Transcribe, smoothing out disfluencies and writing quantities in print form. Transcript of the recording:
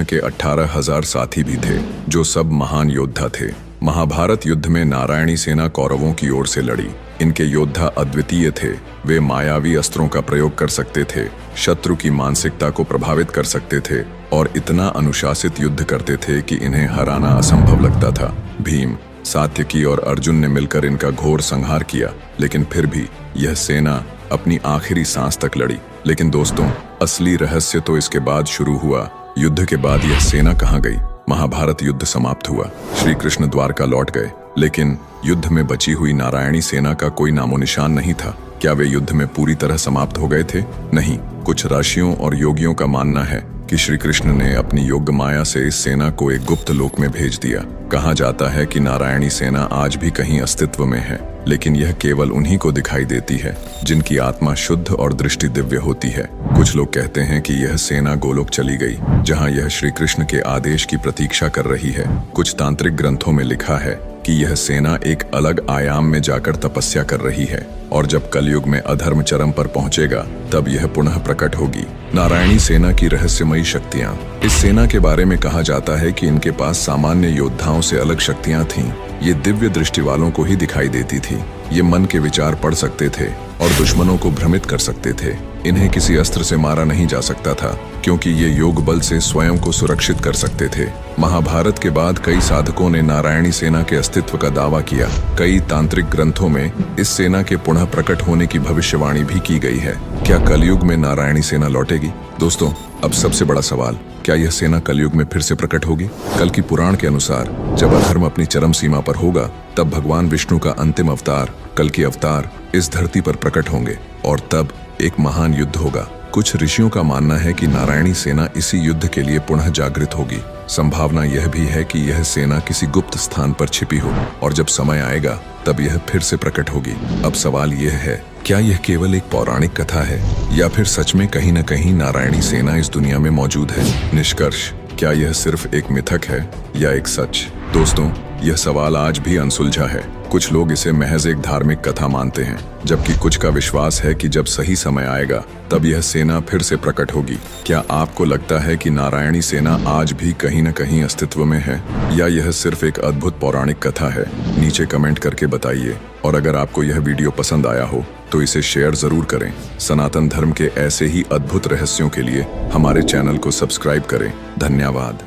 कृष्ण के 18,000 साथी भी थे, जो सब महान योद्धा थे। महाभारत युद्ध में नारायणी सेना कौरवों की ओर से लड़ी। इनके योद्धा अद्वितीय थे। वे मायावी अस्त्रों का प्रयोग कर सकते थे, शत्रु की मानसिकता को प्रभावित कर सकते थे और इतना अनुशासित युद्ध करते थे कि इन्हें हराना असंभव लगता था। भीम, सात्यकी और अर्जुन ने मिलकर इनका घोर संहार किया, लेकिन फिर भी यह सेना अपनी आखिरी सांस तक लड़ी। लेकिन दोस्तों, असली रहस्य तो इसके बाद शुरू हुआ। युद्ध के बाद यह सेना कहाँ गई? महाभारत युद्ध समाप्त हुआ, श्री कृष्ण द्वारका लौट गए, लेकिन युद्ध में बची हुई नारायणी सेना का कोई नामो निशान नहीं था। क्या वे युद्ध में पूरी तरह समाप्त हो गए थे? नहीं। कुछ ऋषियों और योगियों का मानना है कि श्री कृष्ण ने अपनी योग माया से इस सेना को एक गुप्त लोक में भेज दिया। कहा जाता है कि नारायणी सेना आज भी कहीं अस्तित्व में है, लेकिन यह केवल उन्हीं को दिखाई देती है जिनकी आत्मा शुद्ध और दृष्टि दिव्य होती है। कुछ लोग कहते हैं कि यह सेना गोलोक चली गई, जहां यह श्री कृष्ण के आदेश की प्रतीक्षा कर रही है। कुछ तांत्रिक ग्रंथों में लिखा है कि यह सेना एक अलग आयाम में जाकर तपस्या कर रही है और जब कलयुग में अधर्म चरम पर पहुंचेगा तब यह पुनः प्रकट होगी। नारायणी सेना की रहस्यमयी शक्तियां। इस सेना के बारे में कहा जाता है कि इनके पास सामान्य योद्धाओं से अलग शक्तियां थीं। ये दिव्य दृष्टि वालों को ही दिखाई देती थी। ये मन के विचार पढ़ सकते थे और दुश्मनों को भ्रमित कर सकते थे। इन्हें किसी अस्त्र से मारा नहीं जा सकता था, क्योंकि ये योग बल से स्वयं को सुरक्षित कर सकते थे। महाभारत के बाद कई साधकों ने नारायणी सेना के अस्तित्व का दावा किया। कई तांत्रिक ग्रंथों में इस सेना के पुनः प्रकट होने की भविष्यवाणी भी की गई है। क्या कलयुग में नारायणी सेना लौटेगी? दोस्तों, अब सबसे बड़ा सवाल, क्या यह सेना कलयुग में फिर से प्रकट होगी? कल की पुराण के अनुसार जब अधर्म अपनी चरम सीमा पर होगा, तब भगवान विष्णु का अंतिम अवतार, कल की अवतार, इस धरती पर प्रकट होंगे और तब एक महान युद्ध होगा। कुछ ऋषियों का मानना है कि नारायणी सेना इसी युद्ध के लिए पुनः जागृत होगी। संभावना यह भी है कि यह सेना किसी गुप्त स्थान पर छिपी हो और जब समय आएगा तब यह फिर से प्रकट होगी। अब सवाल यह है, क्या यह केवल एक पौराणिक कथा है या फिर सच में कहीं न कहीं नारायणी सेना इस दुनिया में मौजूद है? निष्कर्ष, क्या यह सिर्फ एक मिथक है या एक सच? दोस्तों, यह सवाल आज भी अनसुलझा है। कुछ लोग इसे महज एक धार्मिक कथा मानते हैं, जबकि कुछ का विश्वास है कि जब सही समय आएगा तब यह सेना फिर से प्रकट होगी। क्या आपको लगता है कि नारायणी सेना आज भी कहीं न कहीं अस्तित्व में है या यह सिर्फ एक अद्भुत पौराणिक कथा है? नीचे कमेंट करके बताइए। और अगर आपको यह वीडियो पसंद आया हो तो इसे शेयर जरूर करें। सनातन धर्म के ऐसे ही अद्भुत रहस्यों के लिए हमारे चैनल को सब्सक्राइब करें। धन्यवाद।